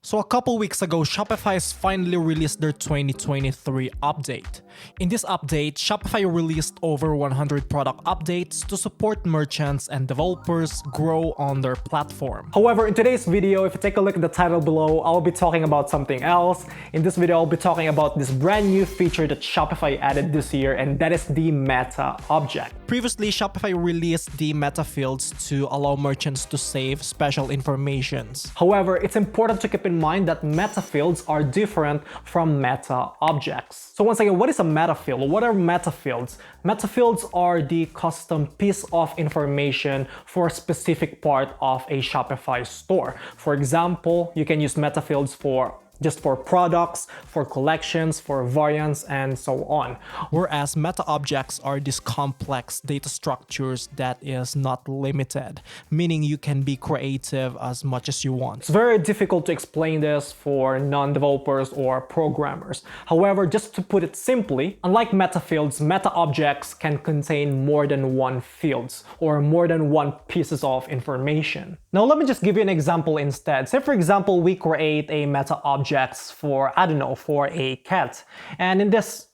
So a couple weeks ago, Shopify has finally released their 2023 update. In this update, Shopify released over 100 product updates to support merchants and developers grow on their platform. However, in today's video, if you take a look at the title below, I'll be talking about something else. In this video, I'll be talking about this brand new feature that Shopify added this year, and that is the Metaobject. Previously, Shopify released the Metafields to allow merchants to save special informations. However, it's important to keep in mind that Metafields are different from Metaobjects. So once again, what is a Metafield? What are Metafields? Metafields are the custom piece of information for a specific part of a Shopify store. For example, you can use Metafields for just for products, for collections, for variants, and so on. Whereas meta-objects are these complex data structures that is not limited, meaning you can be creative as much as you want. It's very difficult to explain this for non-developers or programmers. However, just to put it simply, unlike meta-fields, meta-objects can contain more than one fields or more than one pieces of information. Now, let me just give you an example instead. Say, for example, we create a meta-object for, I don't know, for a cat. And in this,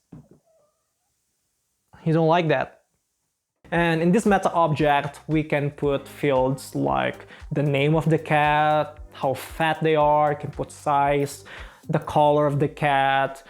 you don't like that. And in this meta object, we can put fields like the name of the cat, how fat they are, you can put size, the color of the cat.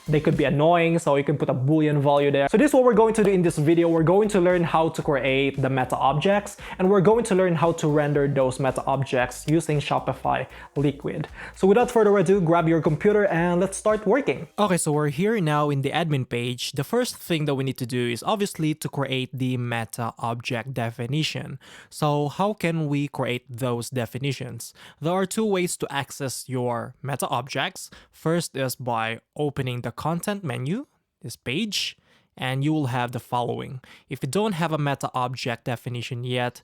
They could be annoying, so you can put a Boolean value there. So this is what we're going to do in this video. We're going to learn how to create the meta objects, and we're going to learn how to render those meta objects using Shopify Liquid. So without further ado, grab your computer and let's start working. Okay, so we're here now in the admin page. The first thing that we need to do is obviously to create the meta object definition. So how can we create those definitions? There are two ways to access your meta objects. First is by opening the content menu, this page, and you will have the following. If you don't have a meta object definition yet,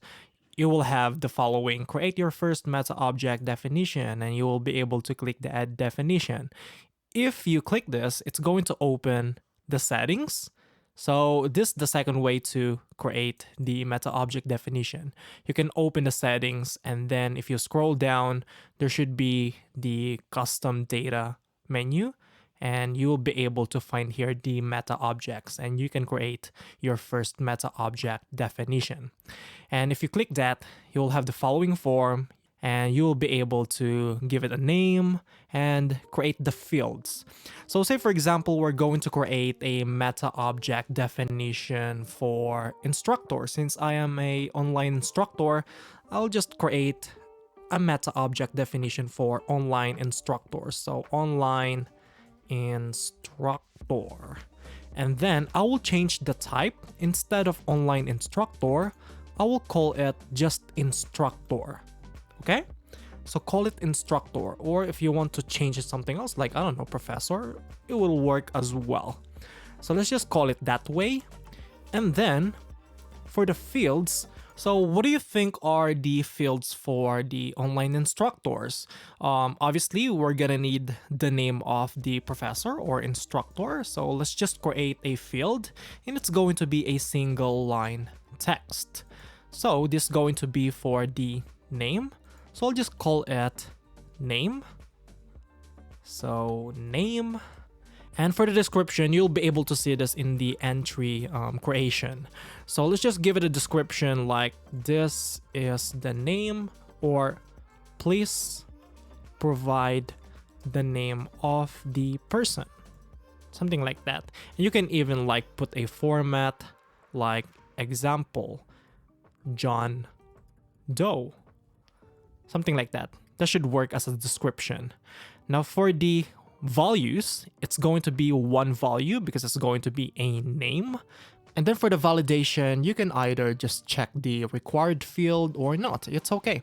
you will have the following. Create your first meta object definition, and you will be able to click the add definition. If you click this, it's going to open the settings. So this is the second way to create the meta object definition. You can open the settings, and then if you scroll down, there should be the custom data menu, and you will be able to find here the meta objects, and you can create your first meta object definition. And if you click that, you will have the following form, and you will be able to give it a name and create the fields. So say, for example, we're going to create a meta object definition for instructor. Since I am a online instructor, I'll just create a meta object definition for online instructors. So online instructor. And then I will change the type. Instead of online instructor, I will call it just instructor. Okay? So call it instructor, or if you want to change it something else, like, I don't know, professor, it will work as well. So let's just call it that way. And then for the fields, so what do you think are the fields for the online instructors? Obviously, we're gonna need the name of the professor or instructor. So let's just create a field, and it's going to be a single line text. So this is going to be for the name. So I'll just call it name. So name. And for the description, you'll be able to see this in the entry creation. So let's just give it a description like, this is the name, or please provide the name of the person. Something like that. And you can even like put a format like example, John Doe. Something like that. That should work as a description. Now for the values, it's going to be one value because it's going to be a name. And then for the validation, you can either just check the required field or not. It's okay.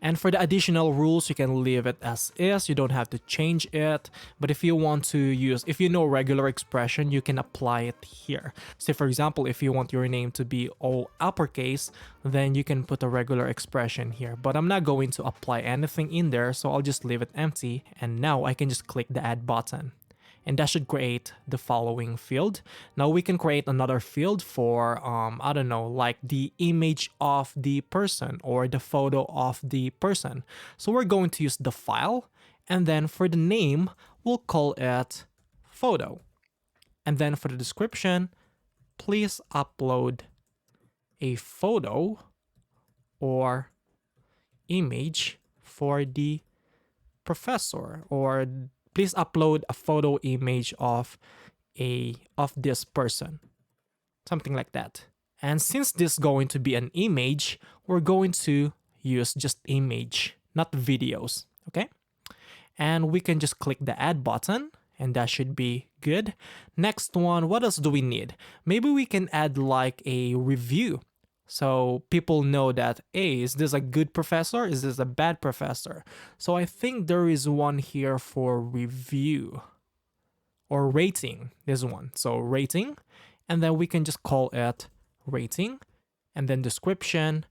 And for the additional rules, you can leave it as is. You don't have to change it. But if you want to use, if you know regular expression, you can apply it here. Say, for example, if you want your name to be all uppercase, then you can put a regular expression here. But I'm not going to apply anything in there, so I'll just leave it empty. And now I can just click the add button. and that should create the following field. Now we can create another field for, I don't know, like the image of the person or the photo of the person. So we're going to use the file, and then for the name, we'll call it photo. And then for the description, please upload a photo or image for the professor, or please upload a photo image of this person, something like that. And since this is going to be an image, we're going to use just image, not videos, okay? And we can just click the add button, and that should be good. Next one, what else do we need? Maybe we can add like a review, so people know that, hey, is this a good professor? Is this a bad professor? So I think there is one here for review or rating, this one. So rating, and then we can just call it rating, and then description,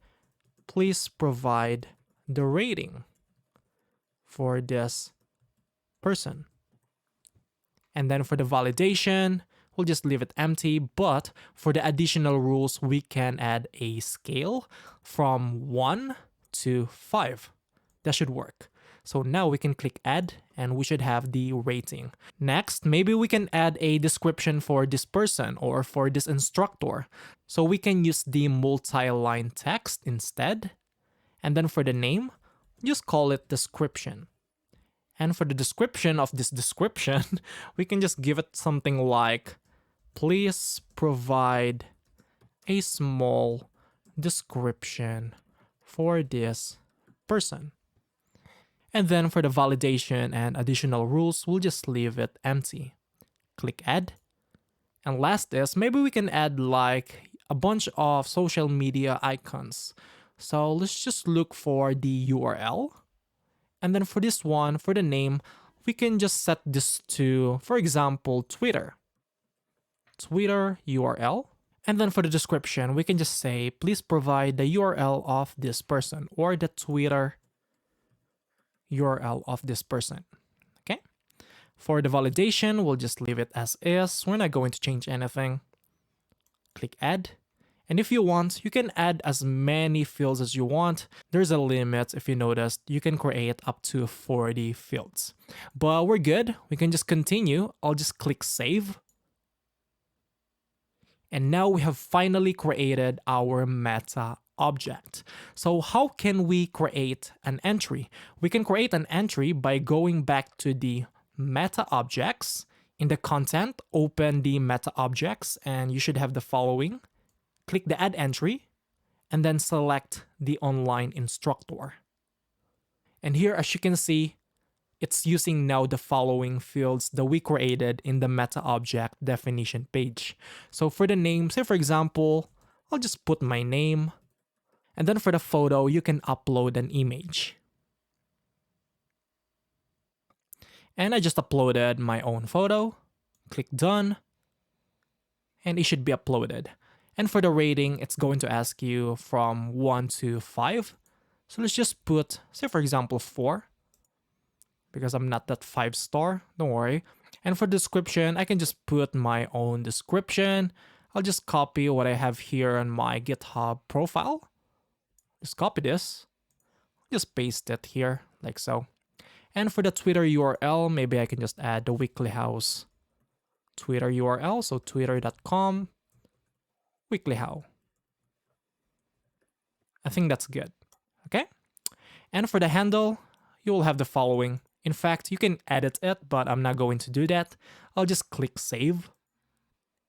please provide the rating for this person. And then for the validation, we'll just leave it empty, but for the additional rules, we can add a scale from 1 to 5. That should work. So now we can click add, and we should have the rating. Next, maybe we can add a description for this person or for this instructor. So we can use the multi-line text instead. And then for the name, just call it description. And for the description of this description, we can just give it something like, please provide a small description for this person. And then for the validation and additional rules, we'll just leave it empty. Click add. And last is, maybe we can add like a bunch of social media icons. So let's just look for the URL. And then for this one, for the name, we can just set this to, for example, Twitter URL. And then for the description, we can just say, please provide the URL of this person or the Twitter URL of this person. Okay. For the validation, we'll just leave it as is. We're not going to change anything. Click add. And if you want, you can add as many fields as you want. There's a limit. If you noticed, you can create up to 40 fields. But we're good. We can just continue. I'll just click save. And now we have finally created our meta object. So how can we create an entry? We can create an entry by going back to the Metaobjects. In the content, open the Metaobjects, and you should have the following. Click the add entry, and then select the online instructor. And here, as you can see, it's using now the following fields that we created in the Metaobject definition page. So for the name, say for example, I'll just put my name. And then for the photo, you can upload an image. And I just uploaded my own photo. Click done. And it should be uploaded. And for the rating, it's going to ask you from 1 to 5. So let's just put, say for example, 4. Because I'm not that 5-star, don't worry. And for description, I can just put my own description. I'll just copy what I have here on my GitHub profile. Just copy this. Just paste it here, like so. And for the Twitter URL, maybe I can just add the WeeklyHow's Twitter URL. So twitter.com. WeeklyHow. I think that's good. Okay. And for the handle, you will have the following. In fact, you can edit it, but I'm not going to do that. I'll just click save.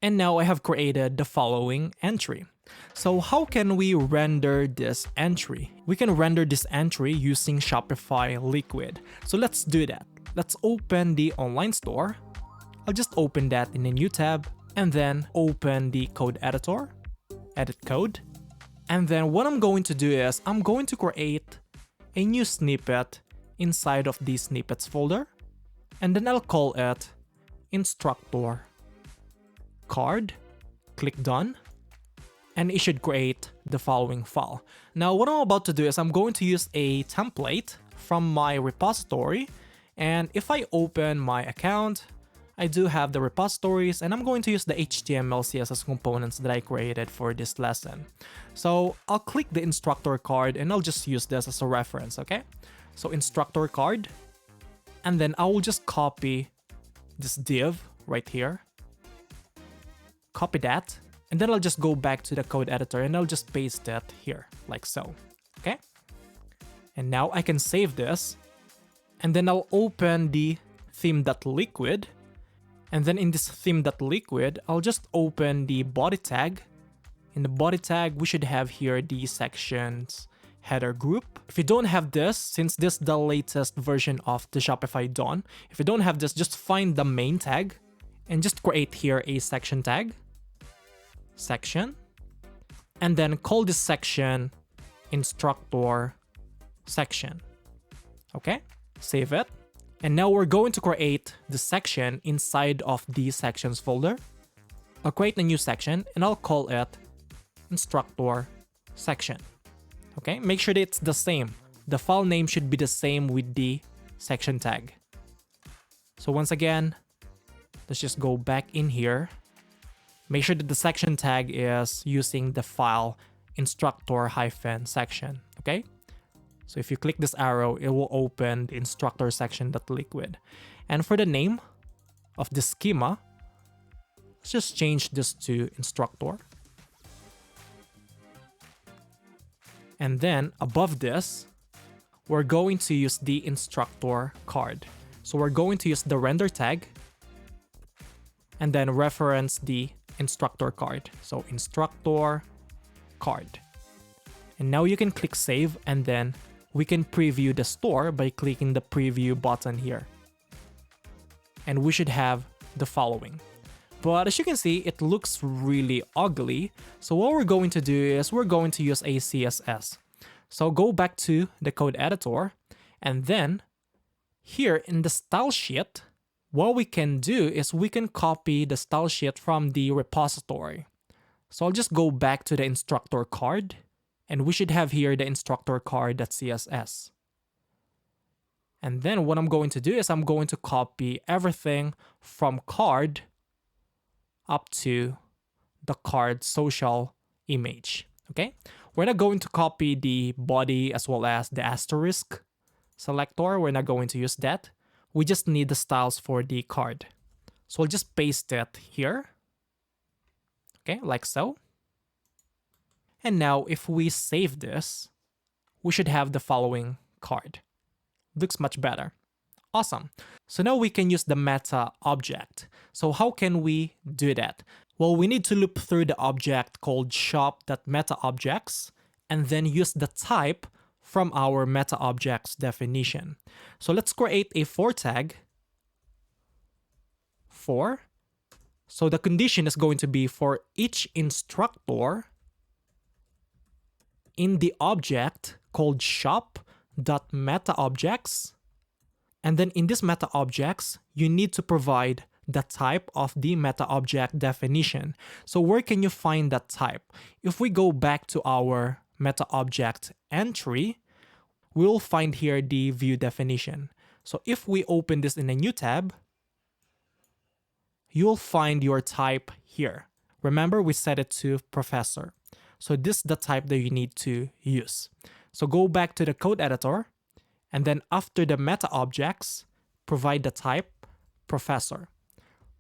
And now I have created the following entry. So how can we render this entry? We can render this entry using Shopify Liquid. So let's do that. Let's open the online store. I'll just open that in a new tab. And then open the code editor, edit code. And then what I'm going to do is I'm going to create a new snippet inside of the snippets folder. And then I'll call it instructor card. Click done. And it should create the following file. Now what I'm about to do is I'm going to use a template from my repository. And if I open my account, I do have the repositories, and I'm going to use the HTML CSS components that I created for this lesson. So I'll click the instructor card and I'll just use this as a reference, okay? So instructor card, and then I will just copy this div right here. Copy that, and then I'll just go back to the code editor and I'll just paste that here, like so, okay? And now I can save this, and then I'll open the theme.liquid, and then in this theme.liquid, I'll just open the body tag. In the body tag, we should have here the sections header group. If you don't have this, since this is the latest version of the Shopify Dawn, if you don't have this, just find the main tag and just create here a section tag, section, and then call this section instructor section. Okay, save it. And now we're going to create the section inside of the sections folder. I'll create a new section and I'll call it instructor section. Okay, make sure that it's the same. The file name should be the same with the section tag. So once again, let's just go back in here. Make sure that the section tag is using the file instructor-section, okay? So if you click this arrow, it will open the instructor section.liquid. And for the name of the schema, let's just change this to instructor. And then above this, we're going to use the instructor card. So we're going to use the render tag and then reference the instructor card. So instructor card. And now you can click save, and then we can preview the store by clicking the preview button here. And we should have the following. But as you can see, it looks really ugly. So what we're going to do is we're going to use a CSS. So go back to the code editor, and then here in the style sheet, what we can do is we can copy the style sheet from the repository. So I'll just go back to the instructor card, and we should have here the instructor card.css. And then what I'm going to do is I'm going to copy everything from card up to the card social image, okay? We're not going to copy the body as well as the asterisk selector. We're not going to use that. We just need the styles for the card. So I'll just paste it here, okay, like so. And now if we save this, we should have the following card. Looks much better. Awesome. So now we can use the meta object. So how can we do that? Well, we need to loop through the object called shop.metaobjects and then use the type from our Metaobjects definition. So let's create a for tag. For. So the condition is going to be for each instructor in the object called shop.metaobjects. And then in this Metaobjects, you need to provide the type of the Metaobject definition. So where can you find that type? If we go back to our Metaobject entry, we'll find here the view definition. So if we open this in a new tab, you'll find your type here. Remember, we set it to professor. So this is the type that you need to use. So go back to the code editor, and then after the Metaobjects, provide the type professor.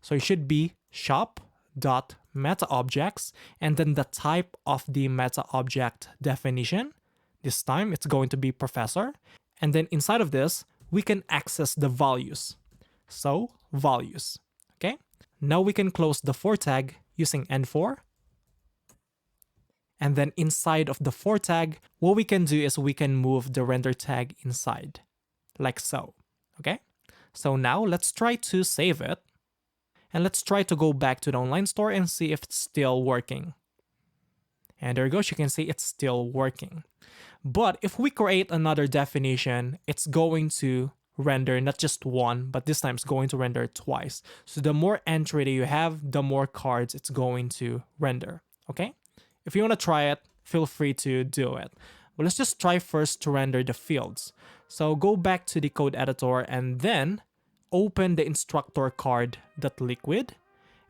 So it should be shop.metaobjects, and then the type of the Metaobject definition. This time it's going to be professor. And then inside of this, we can access the values. So values, okay? Now we can close the for tag using N4. And then inside of the for tag, what we can do is we can move the render tag inside, like so, okay? So now let's try to save it. And let's try to go back to the online store and see if it's still working. And there you go, you can see it's still working. But if we create another definition, it's going to render not just one, but this time it's going to render twice. So the more entry that you have, the more cards it's going to render, okay? If you want to try it, feel free to do it. But let's just try first to render the fields. So go back to the code editor and then open the instructor card.liquid.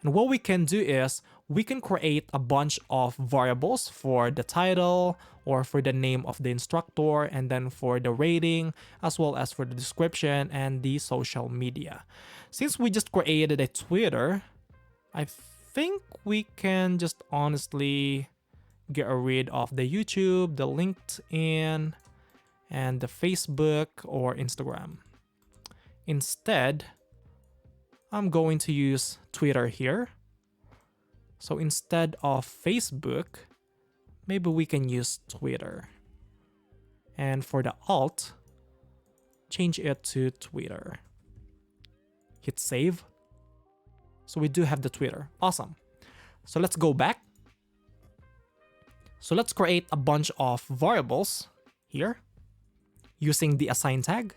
And what we can do is we can create a bunch of variables for the title or for the name of the instructor, and then for the rating, as well as for the description and the social media. Since we just created a Twitter, I think we can just honestly get rid of the YouTube, the LinkedIn, and the Facebook or Instagram. Instead, I'm going to use Twitter here. So instead of Facebook, maybe we can use Twitter. And for the alt, change it to Twitter. Hit save. So we do have the Twitter. Awesome. So let's go back. So let's create a bunch of variables here using the assign tag.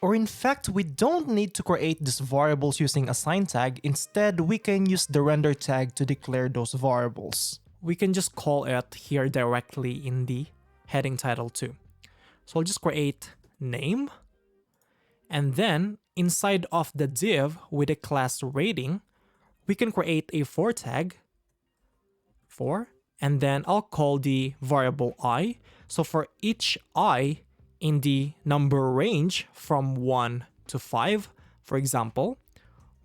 Or in fact, we don't need to create these variables using assign tag. Instead, we can use the render tag to declare those variables. We can just call it here directly in the heading title too. So I'll just create name. And then inside of the div with a class rating, we can create a for tag, for, and then I'll call the variable I. So for each I in the number range from 1 to 5, for example,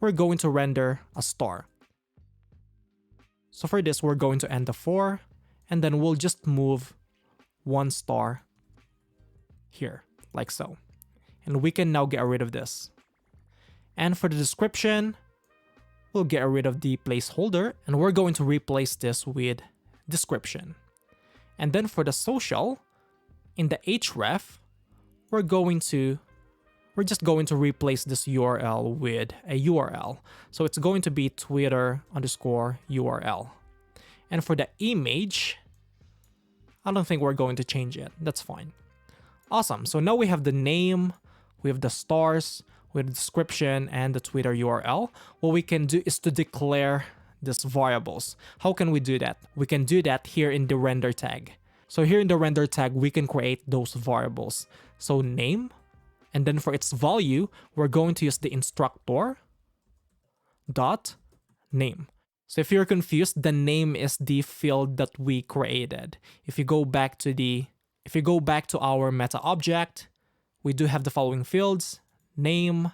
we're going to render a star. So for this, we're going to end the for, and then we'll just move 1 star here, like so. And we can now get rid of this. And for the description, we'll get rid of the placeholder, and we're going to replace this with description. And then for the social, in the href, we're just going to replace this URL with a URL. So it's going to be Twitter_URL. And for the image, I don't think we're going to change it. That's fine. Awesome. So now we have the name, we have the stars, we have the description, and the Twitter URL. What we can do is to declare these variables. How can we do that? We can do that here in the render tag. So here in the render tag, we can create those variables. So name, and then for its value, we're going to use the instructor dot name. So if you're confused, the name is the field that we created. If you go back to our meta object, we do have the following fields: name,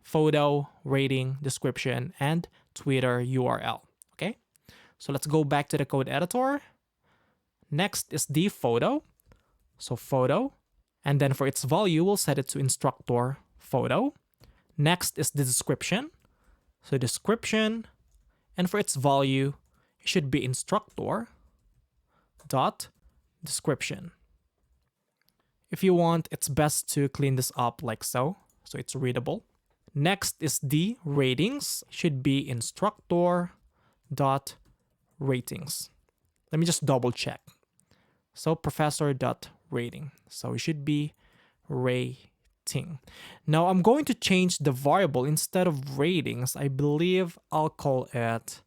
photo, rating, description, and Twitter URL. Okay, so let's go back to the code editor. Next is the photo. So photo, and then for its value, we'll set it to instructor photo. Next is the description. So description, and for its value, it should be instructor dot description. If you want, it's best to clean this up like so it's readable. Next is the ratings. It should be instructor dot ratings. Let me just double check. So professor dot rating. So it should be rating. Now I'm going to change the variable. Instead of ratings, I believe I'll call it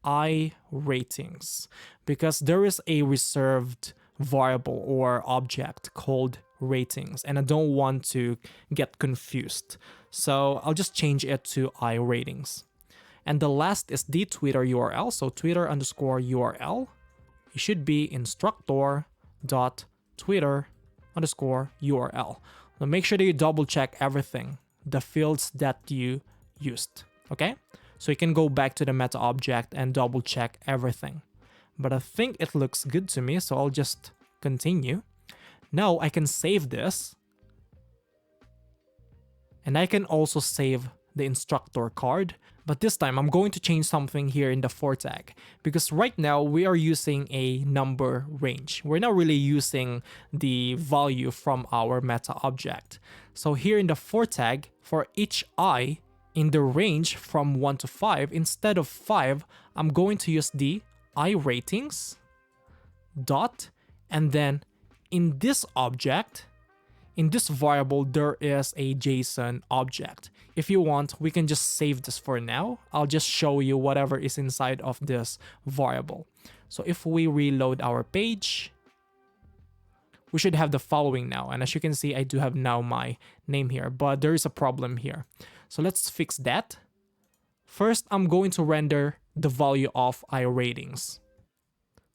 I ratings, because there is a reserved variable or object called ratings, and I don't want to get confused. So I'll just change it to I ratings. And the last is the Twitter URL. So Twitter_URL. It should be instructor.twitter_URL. Now make sure that you double check everything, the fields that you used. Okay? So you can go back to the meta object and double check everything. But I think it looks good to me, so I'll just continue. Now I can save this. And I can also save the instructor card. But this time I'm going to change something here in the for tag, because right now we are using a number range. We're not really using the value from our meta object. So here in the for tag, for each I in the range from 1 to 5, instead of 5, I'm going to use the I ratings dot, and then in this object, in this variable, there is a JSON object. If you want, we can just save this for now. I'll just show you whatever is inside of this variable. So if we reload our page, we should have the following now. And as you can see, I do have now my name here, but there is a problem here. So let's fix that. First, I'm going to render the value of iRatings.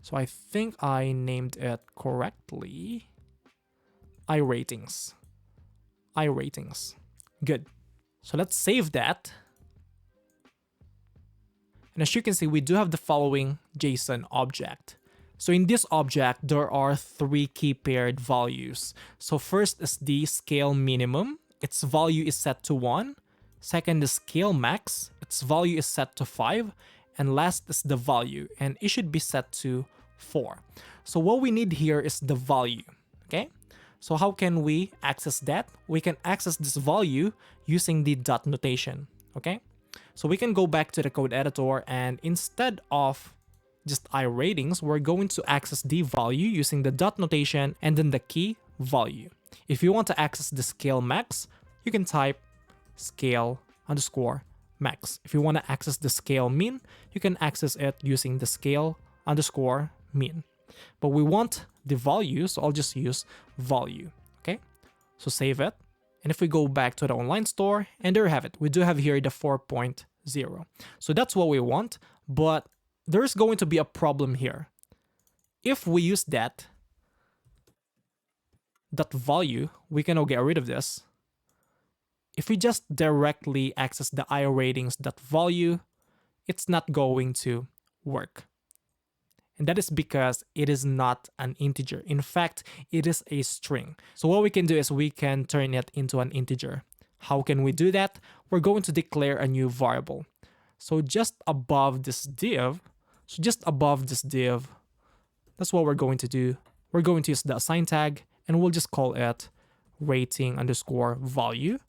So I think I named it correctly. iRatings. iRatings. Good. So let's save that. And as you can see, we do have the following JSON object. So in this object, there are 3 key paired values. So first is the scale minimum. Its value is set to 1. Second is scale max. Its value is set to 5. And last is the value, and it should be set to 4. So what we need here is the value, okay? So how can we access that? We can access this value using the dot notation, okay? So we can go back to the code editor, and instead of just iRatings, we're going to access the value using the dot notation and then the key value. If you want to access the scale max, you can type scale underscore max. If you want to access the scale min, you can access it using the scale underscore min. But we want the value, so I'll just use value, okay? So save it. And if we go back to the online store, and there you have it. We do have here the 4.0. So that's what we want, but there's going to be a problem here. If we use that value, we can now get rid of this. If we just directly access the iRatings.value, it's not going to work. And that is because it is not an integer. In fact, it is a string. So what we can do is we can turn it into an integer. How can we do that? We're going to declare a new variable. So just above this div, that's what we're going to do. We're going to use the assign tag, and we'll just call it rating underscore value.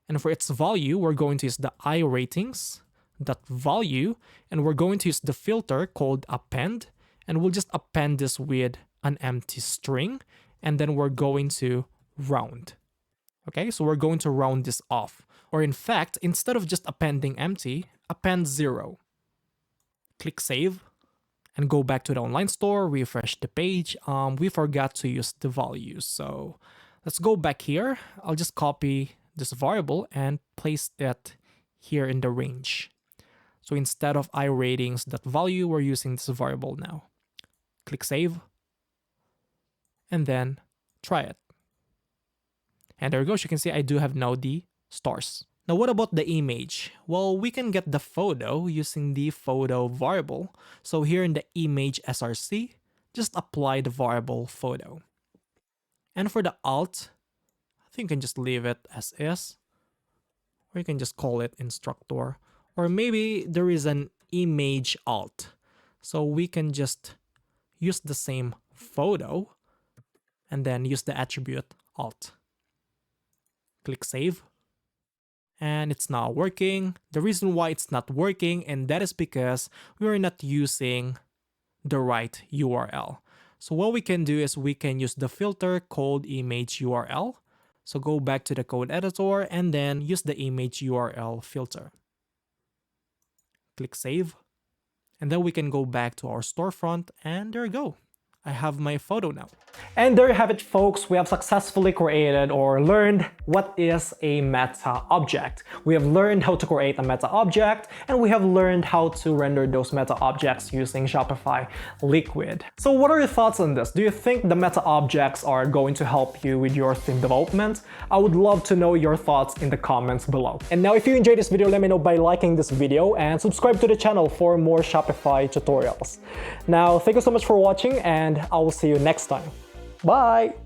And for its value, we're going to use the iRatings.value, and we're going to use the filter called append, and we'll just append this with an empty string, and then we're going to round. Okay, so we're going to round this off. Or in fact, instead of just appending empty, append 0. Click save, and go back to the online store, refresh the page. We forgot to use the values, so let's go back here. I'll just copy this variable and place it here in the range. So instead of iRatings.value, we're using this variable now. Click save, and then try it. And there we go. As you can see, I do have now the stars. Now, what about the image? Well, we can get the photo using the photo variable. So here in the image src, just apply the variable photo. And for the alt, I think you can just leave it as is, or you can just call it instructor, or maybe there is an image alt. So we can just use the same photo and then use the attribute alt. Click save. And it's not working. The reason why it's not working, and that is because we are not using the right URL. So what we can do is we can use the filter called image URL. So go back to the code editor and then use the image URL filter. Click save. And then we can go back to our storefront, and there you go. I have my photo now. And there you have it, folks. We have successfully created or learned what is a meta object. We have learned how to create a meta object, and we have learned how to render those meta objects using Shopify Liquid. So what are your thoughts on this? Do you think the meta objects are going to help you with your theme development? I would love to know your thoughts in the comments below. And now, if you enjoyed this video, let me know by liking this video and subscribe to the channel for more Shopify tutorials. Now, thank you so much for watching, and I will see you next time. Bye!